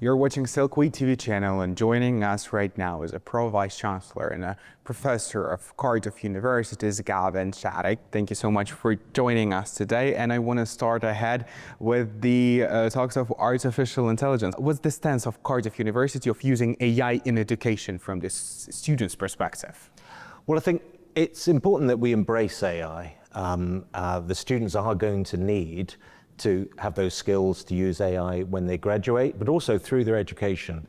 You're watching Silkweed TV channel, and joining us right now is a Pro Vice Chancellor and a Professor of Cardiff University's Gavin Shattuck. Thank you so much for joining us today. And I want to start ahead with the talks of artificial intelligence. What's the stance of Cardiff University of using AI in education from the student's perspective? Well, I think it's important that we embrace AI. The students are going to need to have those skills to use AI when they graduate, but also through their education.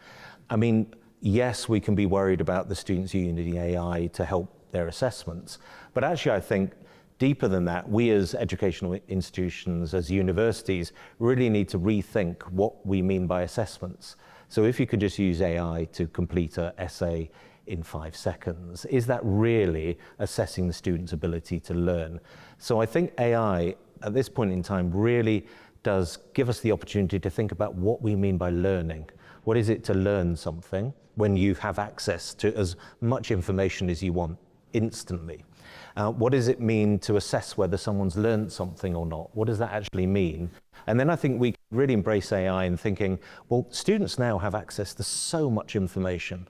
I mean, yes, we can be worried about the students using AI to help their assessments, but actually I think deeper than that, we as educational institutions, as universities, really need to rethink what we mean by assessments. So if you could just use AI to complete an essay in 5 seconds, is that really assessing the student's ability to learn? So I think AI at this point in time really does give us the opportunity to think about what we mean by learning. What is it to learn something when you have access to as much information as you want instantly? What does it mean to assess whether someone's learned something or not? What does that actually mean? And then I think we really embrace AI in thinking, well, students now have access to so much information.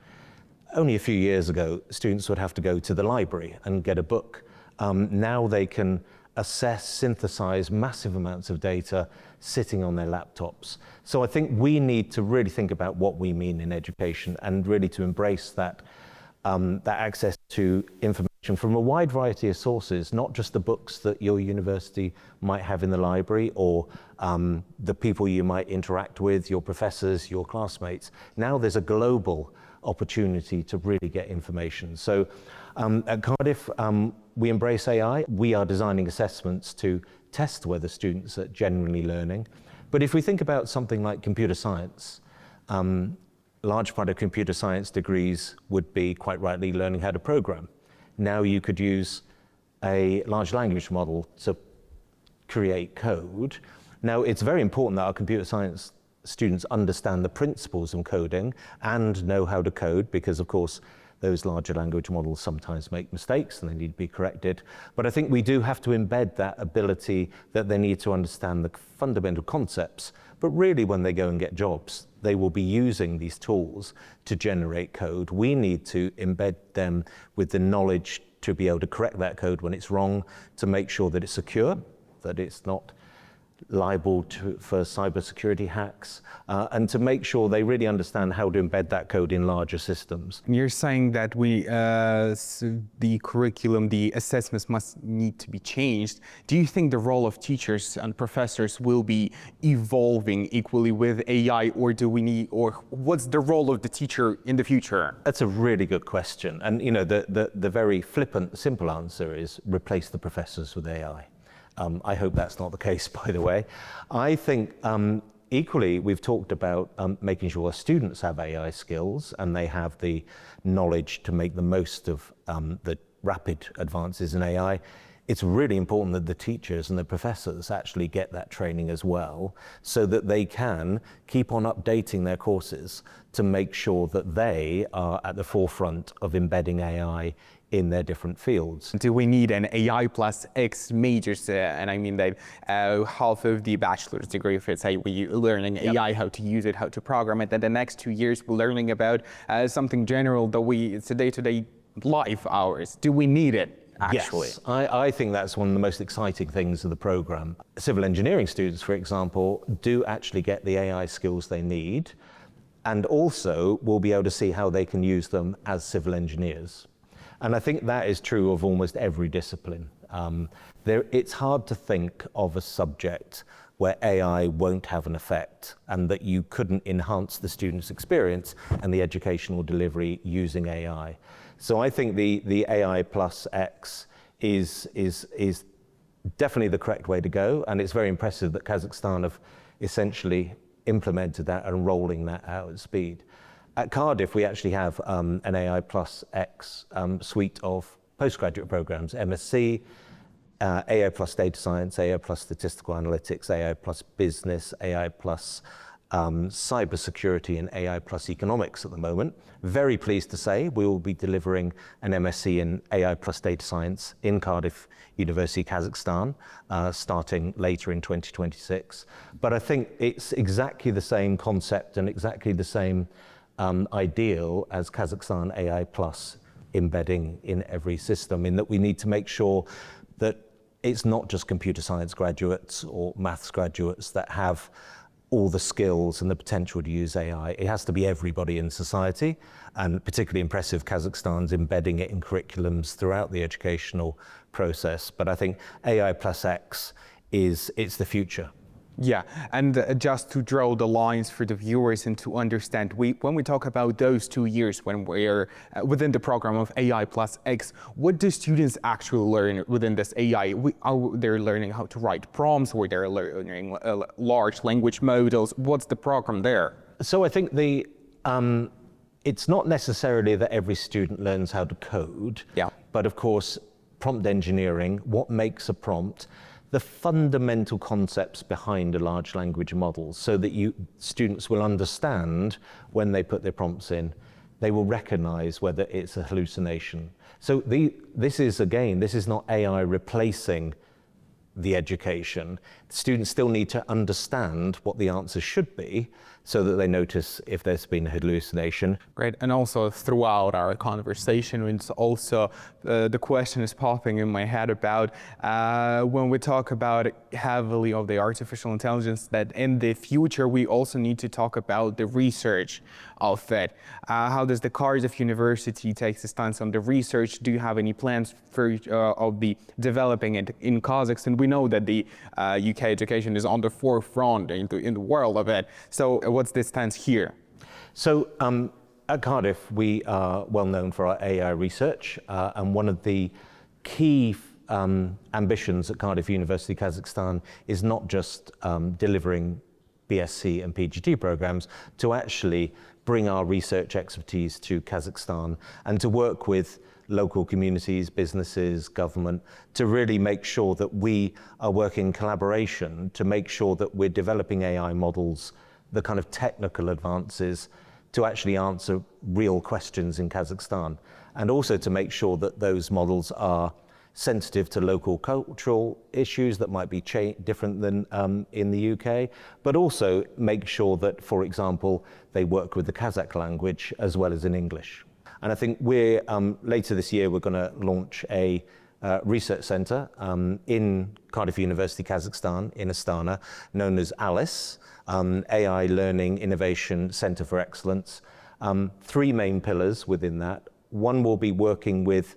Only a few years ago, students would have to go to the library and get a book. Now they can assess, synthesize massive amounts of data sitting on their laptops. So I think we need to really think about what we mean in education and really to embrace that, that access to information from a wide variety of sources, not just the books that your university might have in the library or the people you might interact with, your professors, your classmates. Now there's a global opportunity to really get information. So at Cardiff, we embrace AI. We are designing assessments to test whether students are genuinely learning. But if we think about something like computer science, large part of computer science degrees would be quite rightly learning how to program. Now you could use a large language model to create code. Now it's very important that our computer science students understand the principles of coding and know how to code, because of course those larger language models sometimes make mistakes and they need to be corrected. But I think we do have to embed that ability that they need to understand the fundamental concepts. But really when they go and get jobs, they will be using these tools to generate code. We need to embed them with the knowledge to be able to correct that code when it's wrong, to make sure that it's secure, that it's not liable for cybersecurity hacks, and to make sure they really understand how to embed that code in larger systems. You're saying that the curriculum, the assessments must need to be changed. Do you think the role of teachers and professors will be evolving equally with AI, or what's the role of the teacher in the future? That's a really good question. And you know, the very flippant, simple answer is replace the professors with AI. I hope that's not the case, by the way. I think equally, we've talked about making sure our students have AI skills and they have the knowledge to make the most of the rapid advances in AI. It's really important that the teachers and the professors actually get that training as well, so that they can keep on updating their courses to make sure that they are at the forefront of embedding AI in their different fields. Do we need an AI+X majors? And I mean that half of the bachelor's degree, if it's we're learning AI, how to use it, how to program it, then the next 2 years we're learning about something general that it's a day-to-day life hours. Do we need it? Actually. Yes, I think that's one of the most exciting things of the program. Civil engineering students, for example, do actually get the AI skills they need, and also will be able to see how they can use them as civil engineers. And I think that is true of almost every discipline. It's hard to think of a subject where AI won't have an effect and that you couldn't enhance the student's experience and the educational delivery using AI. So I think the AI+X is definitely the correct way to go, and it's very impressive that Kazakhstan have essentially implemented that and rolling that out at speed. At Cardiff, we actually have an AI+X suite of postgraduate programs, MSc, AI+ Data Science, AI+ Statistical Analytics, AI+ Business, AI+ cybersecurity and AI plus economics at the moment. Very pleased to say we will be delivering an MSc in AI plus data science in Cardiff University, Kazakhstan, starting later in 2026. But I think it's exactly the same concept and exactly the same ideal as Kazakhstan AI plus embedding in every system, in that we need to make sure that it's not just computer science graduates or maths graduates that have all the skills and the potential to use AI. It has to be everybody in society, and particularly impressive Kazakhstan's embedding it in curriculums throughout the educational process. But I think AI+X it's the future. Yeah, and just to draw the lines for the viewers and to understand, when we talk about those 2 years when we're within the program of AI+X, what do students actually learn within this AI? Are they learning how to write prompts, or they're learning large language models? What's the program there? So I think it's not necessarily that every student learns how to code, but of course, prompt engineering, what makes a prompt, the fundamental concepts behind a large language model, so that students will understand when they put their prompts in, they will recognize whether it's a hallucination. So this is not AI replacing the education. Students still need to understand what the answer should be, so that they notice if there's been a hallucination. Great, and also throughout our conversation, it's also the question is popping in my head about when we talk about heavily of the artificial intelligence, that in the future we also need to talk about the research of it. How does the Cardiff University take the stance on the research? Do you have any plans for of the developing it in Kazakhstan? We know that the UK education is on the forefront in the world of it. So what's the stance here? So at Cardiff, we are well known for our AI research, and one of the key ambitions at Cardiff University, Kazakhstan, is not just delivering BSc and PGT programs, to actually bring our research expertise to Kazakhstan and to work with local communities, businesses, government, to really make sure that we are working in collaboration to make sure that we're developing AI models, the kind of technical advances to actually answer real questions in Kazakhstan, and also to make sure that those models are sensitive to local cultural issues that might be different than in the UK, but also make sure that, for example, they work with the Kazakh language as well as in English. And I think later this year, we're going to launch a research center in Cardiff University, Kazakhstan, in Astana, known as ALICE, AI Learning Innovation Center for Excellence. 3 main pillars within that. One will be working with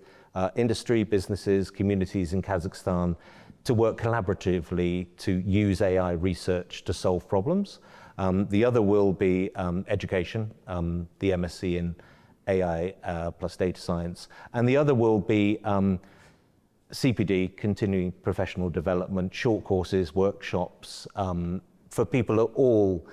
industry, businesses, communities in Kazakhstan to work collaboratively to use AI research to solve problems. The other will be education, the MSc in AI plus data science. And the other will be CPD, continuing professional development, short courses, workshops for people of all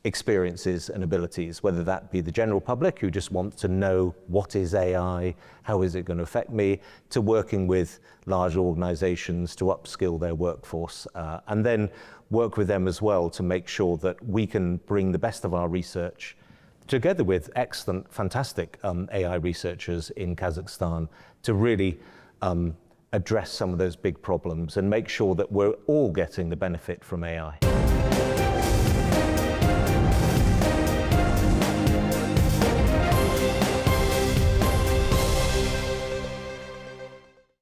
experiences and abilities, whether that be the general public who just want to know what is AI, how is it going to affect me, to working with large organizations to upskill their workforce, and then work with them as well to make sure that we can bring the best of our research together with excellent, fantastic AI researchers in Kazakhstan to really address some of those big problems and make sure that we're all getting the benefit from AI.